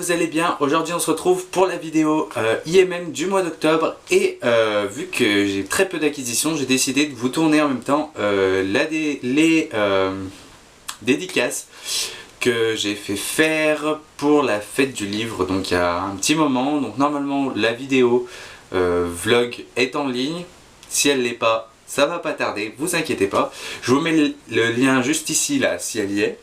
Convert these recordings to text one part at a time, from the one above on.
vous allez bien. Aujourd'hui on se retrouve pour la vidéo IMM du mois d'octobre. Et vu que j'ai très peu d'acquisitions, j'ai décidé de vous tourner en même temps les dédicaces que j'ai fait faire pour la fête du livre, donc il y a un petit moment. Donc normalement la vidéo vlog est en ligne. Si elle l'est pas, ça va pas tarder, vous inquiétez pas. Je vous mets le lien juste ici là si elle y est.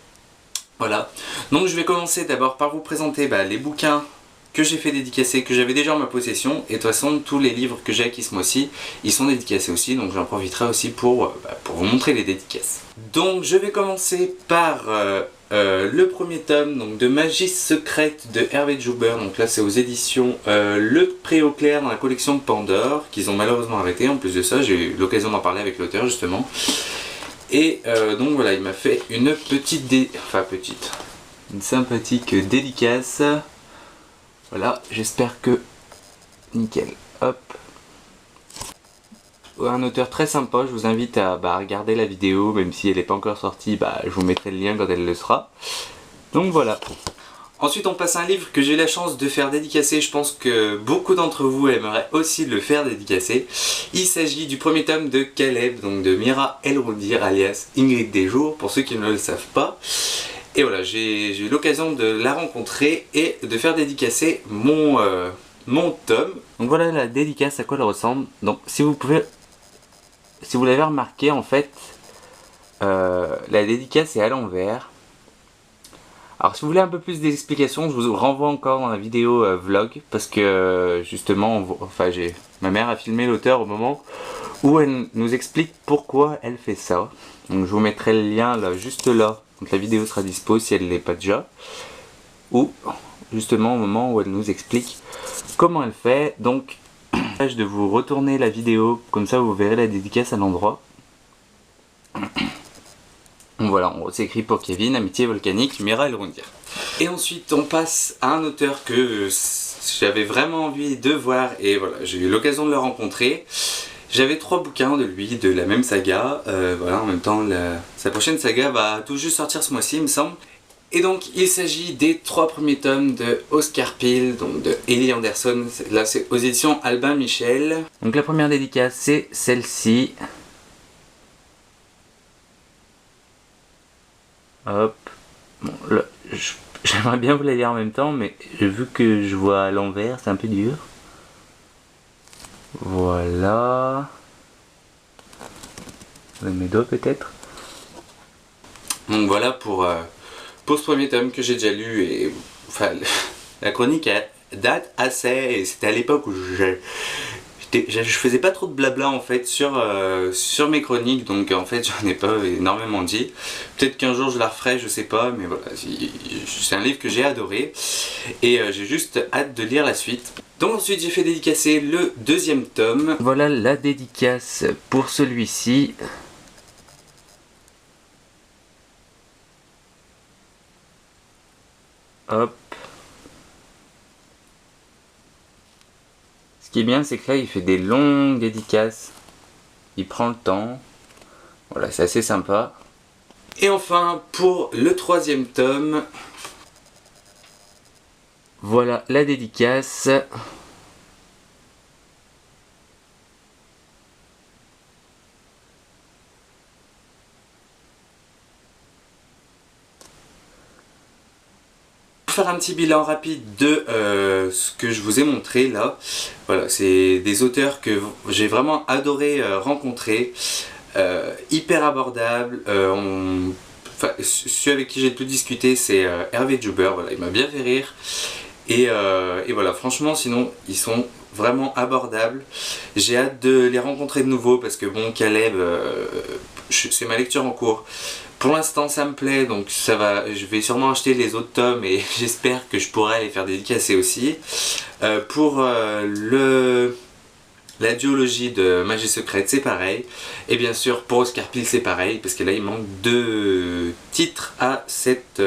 Voilà, donc je vais commencer d'abord par vous présenter les bouquins que j'ai fait dédicacer, que j'avais déjà en ma possession. Et de toute façon, tous les livres que j'ai acquis ce mois-ci, ils sont dédicacés aussi, donc j'en profiterai aussi pour vous montrer les dédicaces. Donc je vais commencer par le premier tome donc, de Magie secrète de Hervé Joubert. Donc là c'est aux éditions Le Préau Clair dans la collection de Pandore, qu'ils ont malheureusement arrêté. En plus de ça, j'ai eu l'occasion d'en parler avec l'auteur justement. Et donc voilà, il m'a fait une une sympathique dédicace. Voilà, j'espère que nickel. Hop. Un auteur très sympa, je vous invite à regarder la vidéo, même si elle n'est pas encore sortie, je vous mettrai le lien quand elle le sera. Donc voilà. Ensuite on passe à un livre que j'ai eu la chance de faire dédicacer. Je pense que beaucoup d'entre vous aimeraient aussi le faire dédicacer. Il s'agit du premier tome de Caleb, donc de Mira El-Roudir alias Ingrid Desjours, pour ceux qui ne le savent pas. Et voilà, j'ai eu l'occasion de la rencontrer et de faire dédicacer mon tome. Donc voilà la dédicace, à quoi elle ressemble. Donc si vous l'avez remarqué, en fait, la dédicace est à l'envers. Alors si vous voulez un peu plus d'explications, je vous renvoie encore dans la vidéo vlog, parce que justement, ma mère a filmé l'auteur au moment où elle nous explique pourquoi elle fait ça. Donc je vous mettrai le lien là, juste là, donc la vidéo sera dispo si elle ne l'est pas déjà. Ou justement au moment où elle nous explique comment elle fait. Donc de vous retourner la vidéo, comme ça vous verrez la dédicace à l'endroit. Voilà, c'est écrit pour Kevin, Amitié Volcanique, Mira El-Roudir. Et ensuite on passe à un auteur que j'avais vraiment envie de voir, et voilà, j'ai eu l'occasion de le rencontrer. J'avais 3 bouquins de lui, de la même saga. Voilà, en même temps, sa prochaine saga va tout juste sortir ce mois-ci, il me semble. Et donc, il s'agit des 3 premiers tomes de Oscar Peele, donc de Ellie Anderson. Là, c'est aux éditions Albin Michel. Donc, la première dédicace, c'est celle-ci. Hop. Bon, là, j'aimerais bien vous la lire en même temps, mais vu que je vois à l'envers, c'est un peu dur. Voilà. Mes doigts peut-être. Donc voilà pour ce premier tome que j'ai déjà lu. Et la chronique date assez, et c'était à l'époque où je faisais pas trop de blabla en fait sur mes chroniques, donc en fait j'en ai pas énormément dit. Peut-être qu'un jour je la referai, je sais pas, mais voilà, c'est un livre que j'ai adoré et j'ai juste hâte de lire la suite. Donc ensuite j'ai fait dédicacer le 2e tome. Voilà la dédicace pour celui-ci. Hop. Ce qui est bien, c'est que là il fait des longues dédicaces, il prend le temps, voilà, c'est assez sympa. Et enfin pour le 3e tome, voilà la dédicace. Faire un petit bilan rapide de ce que je vous ai montré là. Voilà, c'est des auteurs que j'ai vraiment adoré rencontrer, hyper abordables. Celui avec qui j'ai le plus discuté, c'est Hervé Joubert. Voilà, il m'a bien fait rire et voilà, franchement sinon ils sont vraiment abordables. J'ai hâte de les rencontrer de nouveau parce que bon, Caleb, c'est ma lecture en cours. Pour l'instant ça me plaît, donc ça va, je vais sûrement acheter les autres tomes et j'espère que je pourrai les faire dédicacer aussi. Pour la duologie de Magie secrète, c'est pareil. Et bien sûr pour Oscar Peele c'est pareil, parce que là il manque 2 titres à cette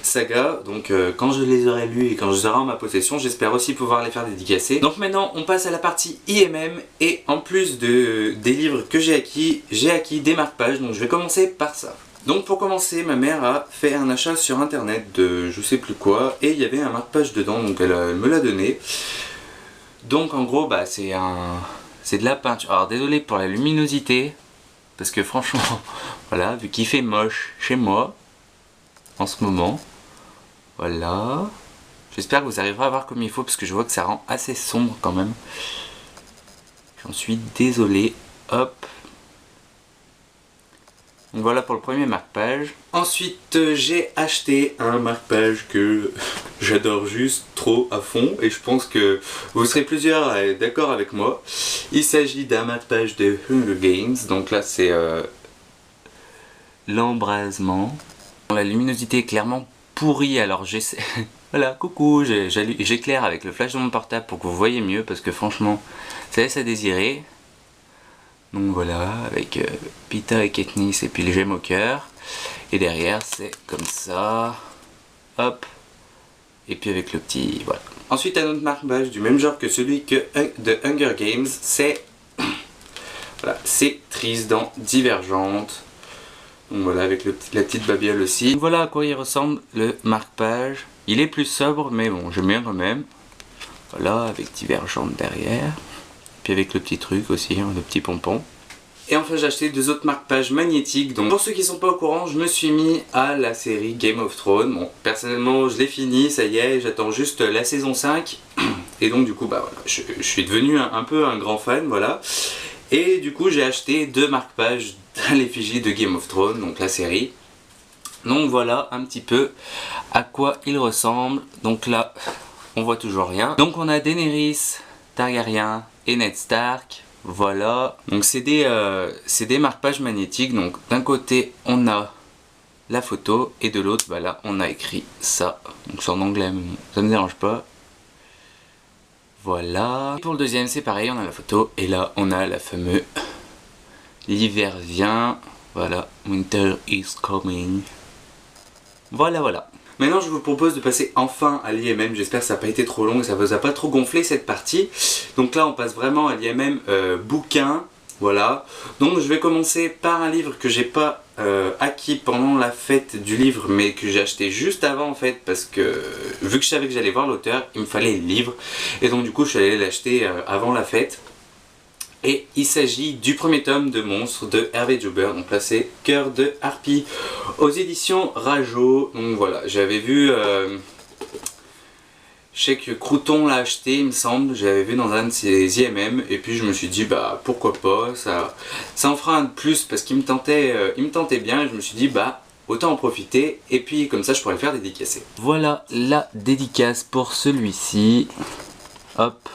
saga. Donc quand je les aurai lus et quand je les aurai en ma possession, j'espère aussi pouvoir les faire dédicacer. Donc maintenant on passe à la partie IMM, et en plus des livres que j'ai acquis des marque-pages, donc je vais commencer par ça. Donc pour commencer, ma mère a fait un achat sur internet de je sais plus quoi, et il y avait un marque-page dedans, donc elle me l'a donné. Donc en gros, bah c'est de la peinture. Alors désolé pour la luminosité, parce que franchement, voilà, vu qu'il fait moche chez moi, en ce moment, voilà. J'espère que vous arriverez à voir comme il faut, parce que je vois que ça rend assez sombre quand même. J'en suis désolé, hop. Donc voilà pour le premier marque-page. Ensuite j'ai acheté un marque-page que j'adore juste trop à fond, et je pense que vous serez plusieurs à être d'accord avec moi. Il s'agit d'un marque-page de Hunger Games, donc là c'est l'embrasement. La luminosité est clairement pourrie, alors j'essaie... Voilà, coucou, j'éclaire avec le flash de mon portable pour que vous voyez mieux, parce que franchement ça laisse à désirer. Donc voilà, avec Peeta et Katniss et puis les gemmes au cœur. Et derrière c'est comme ça. Hop. Et puis avec le petit... voilà. Ensuite un autre marque-page du même genre que celui de Hunger Games, c'est... voilà, c'est Tris dans Divergente. Donc voilà, avec la petite babiole aussi. Donc voilà à quoi il ressemble le marque-page. Il est plus sobre, mais bon, j'aime bien quand même. Voilà, avec Divergente derrière. Puis avec le petit truc aussi, hein, le petit pompon. Et enfin j'ai acheté 2 autres marque-pages magnétiques. Donc pour ceux qui sont pas au courant, je me suis mis à la série Game of Thrones. Bon, personnellement je l'ai fini, ça y est, j'attends juste la saison 5. Et donc du coup bah voilà, je suis devenu un peu un grand fan, voilà. Et du coup j'ai acheté 2 marque-pages à l'effigie de Game of Thrones, donc la série. Donc voilà un petit peu à quoi il ressemble. Donc là on voit toujours rien. Donc on a Daenerys Targaryen et Ned Stark, voilà. Donc c'est des marque-pages magnétiques. Donc d'un côté on a la photo et de l'autre bah là on a écrit ça. Donc c'est en anglais mais bon, ça me dérange pas. Voilà. Et pour le deuxième c'est pareil, on a la photo et là on a la fameuse l'hiver vient. Voilà, winter is coming. Voilà voilà. Maintenant je vous propose de passer enfin à l'IMM, j'espère que ça n'a pas été trop long et ça vous a pas trop gonflé cette partie. Donc là on passe vraiment à l'IMM bouquin, voilà. Donc je vais commencer par un livre que j'ai pas acquis pendant la fête du livre mais que j'ai acheté juste avant en fait, parce que vu que je savais que j'allais voir l'auteur, il me fallait le livre. Et donc du coup je suis allé l'acheter avant la fête. Et il s'agit du premier tome de Monstres de Hervé Joubert, donc là c'est Cœur de Harpie aux éditions Rajo. Donc voilà, j'avais vu, je sais que Crouton l'a acheté il me semble, j'avais vu dans un de ses IMM et puis je me suis dit bah pourquoi pas, ça en fera un de plus parce qu'il me tentait bien et je me suis dit bah autant en profiter et puis comme ça je pourrais le faire dédicacer. Voilà la dédicace pour celui-ci, hop.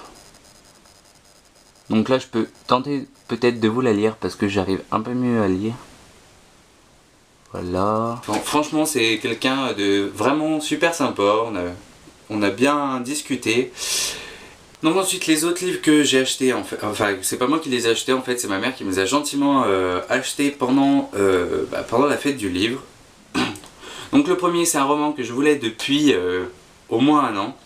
Donc là je peux tenter peut-être de vous la lire parce que j'arrive un peu mieux à lire. Voilà. Bon, franchement c'est quelqu'un de vraiment super sympa, on a bien discuté. Donc ensuite les autres livres que j'ai achetés, enfin c'est pas moi qui les ai achetés en fait, c'est ma mère qui me les a gentiment achetés pendant la fête du livre. Donc le premier c'est un roman que je voulais depuis au moins un an.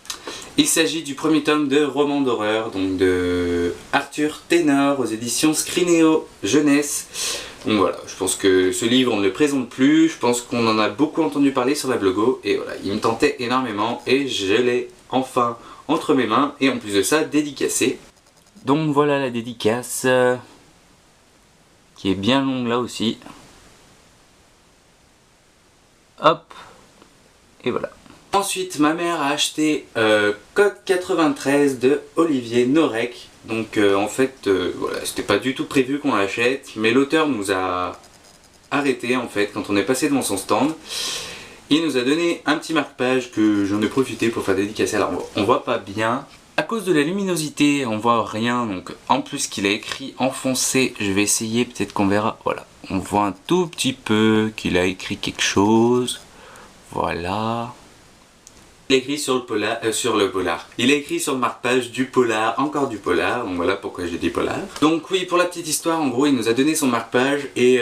Il s'agit du premier tome de roman d'horreur, donc de Arthur Ténor aux éditions Scrinéo Jeunesse. Donc voilà, je pense que ce livre on ne le présente plus, je pense qu'on en a beaucoup entendu parler sur la blogo et voilà, il me tentait énormément et je l'ai enfin entre mes mains et en plus de ça dédicacé. Donc voilà la dédicace qui est bien longue là aussi. Hop, et voilà. Ensuite, ma mère a acheté Code 93 de Olivier Norek. Donc en fait, voilà, c'était pas du tout prévu qu'on l'achète, mais l'auteur nous a arrêté en fait quand on est passé devant son stand. Il nous a donné un petit marque-page que j'en ai profité pour faire dédicacer. Alors on voit pas bien. À cause de la luminosité, on voit rien. Donc en plus qu'il a écrit en foncé, je vais essayer, peut-être qu'on verra. Voilà, on voit un tout petit peu qu'il a écrit quelque chose. Voilà. Il a écrit sur le polar. Il a écrit sur le marque-page du polar, encore du polar, donc voilà pourquoi j'ai dit polar. Donc oui, pour la petite histoire, en gros, il nous a donné son marque-page et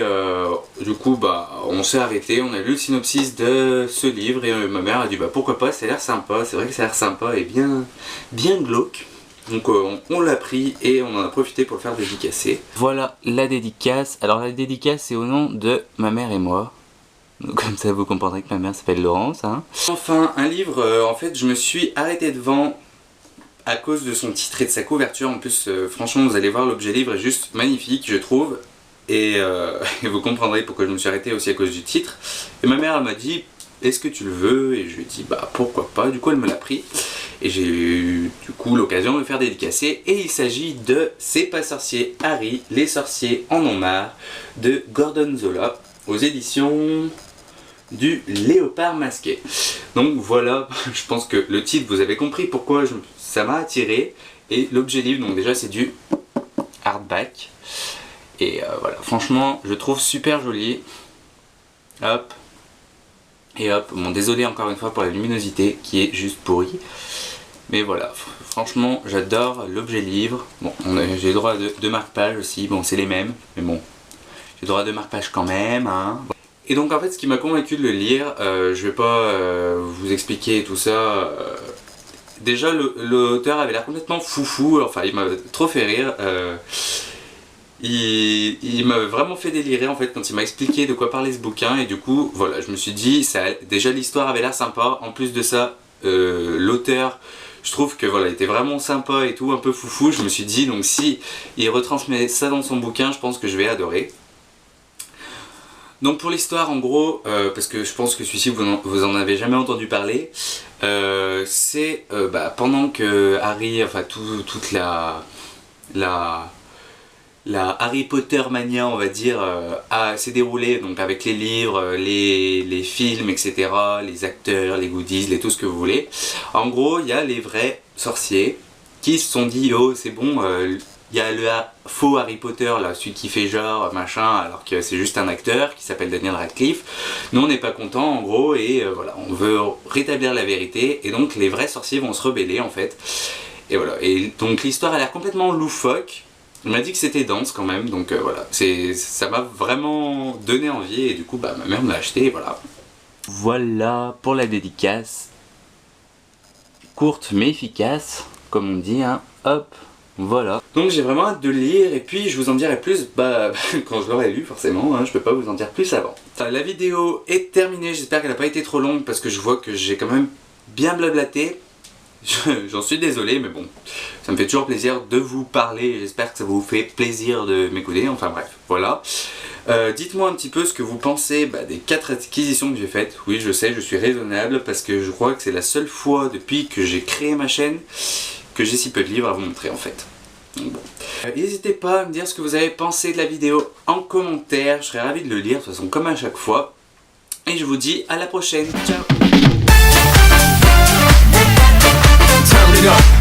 du coup, bah, on s'est arrêté, on a lu le synopsis de ce livre et ma mère a dit, bah pourquoi pas, ça a l'air sympa, c'est vrai que ça a l'air sympa et bien glauque. Donc on l'a pris et on en a profité pour le faire dédicacer. Voilà la dédicace. Alors la dédicace c'est au nom de ma mère et moi. Donc, comme ça vous comprendrez que ma mère s'appelle Laurence. Hein. Enfin, un livre, en fait je me suis arrêté devant à cause de son titre et de sa couverture. En plus, franchement, vous allez voir, l'objet livre est juste magnifique, je trouve. Et vous comprendrez pourquoi je me suis arrêté aussi à cause du titre. Et ma mère, elle m'a dit, est-ce que tu le veux? Et je lui ai dit, bah pourquoi pas. Du coup, elle me l'a pris. Et j'ai eu du coup l'occasion de le faire dédicacer. Et il s'agit de C'est pas sorcier, Harry, les sorciers en ont marre, de Gordon Zola, aux éditions du Léopard masqué. Donc voilà, je pense que le titre, vous avez compris pourquoi ça m'a attiré. Et l'objet livre, donc déjà c'est du hardback. Et voilà, franchement, je trouve super joli. Hop. Et hop, bon désolé encore une fois pour la luminosité qui est juste pourrie. Mais voilà, franchement, j'adore l'objet livre. Bon, j'ai le droit à deux marque-pages aussi, bon c'est les mêmes, mais bon. J'ai le droit à 2 marque-pages quand même, hein. Et donc en fait, ce qui m'a convaincu de le lire, je vais pas vous expliquer tout ça. Déjà, l'auteur avait l'air complètement foufou, enfin il m'a trop fait rire. Il m'a vraiment fait délirer en fait quand il m'a expliqué de quoi parlait ce bouquin. Et du coup, voilà, je me suis dit, déjà l'histoire avait l'air sympa. En plus de ça, l'auteur, je trouve que voilà, il était vraiment sympa et tout, un peu foufou. Je me suis dit, donc si il retransmet ça dans son bouquin, je pense que je vais adorer. Donc pour l'histoire en gros, parce que je pense que celui-ci vous en avez jamais entendu parler, c'est pendant que Harry, enfin toute la Harry Potter mania on va dire s'est déroulée donc avec les livres, les films etc, les acteurs, les goodies, tout ce que vous voulez. En gros il y a les vrais sorciers qui se sont dit oh c'est bon, il y a le faux Harry Potter là, celui qui fait genre machin alors que c'est juste un acteur qui s'appelle Daniel Radcliffe. Nous on n'est pas content en gros et voilà, on veut rétablir la vérité et donc les vrais sorciers vont se rebeller en fait. Et voilà, et donc l'histoire a l'air complètement loufoque. Il m'a dit que c'était dense quand même, donc voilà, ça m'a vraiment donné envie et du coup ma mère me l'a acheté et voilà. Voilà pour la dédicace, courte mais efficace, comme on dit, hein, hop, voilà. Donc j'ai vraiment hâte de le lire et puis je vous en dirai plus quand je l'aurai lu forcément, hein, je peux pas vous en dire plus avant. La vidéo est terminée, j'espère qu'elle n'a pas été trop longue parce que je vois que j'ai quand même bien blablaté. J'en suis désolé mais bon, ça me fait toujours plaisir de vous parler, j'espère que ça vous fait plaisir de m'écouter, enfin bref, voilà. Dites-moi un petit peu ce que vous pensez des 4 acquisitions que j'ai faites. Oui je sais, je suis raisonnable parce que je crois que c'est la seule fois depuis que j'ai créé ma chaîne que j'ai si peu de livres à vous montrer en fait. Donc bon. N'hésitez pas à me dire ce que vous avez pensé de la vidéo en commentaire, je serais ravi de le lire de toute façon comme à chaque fois. Et je vous dis à la prochaine, ciao. Turn it up.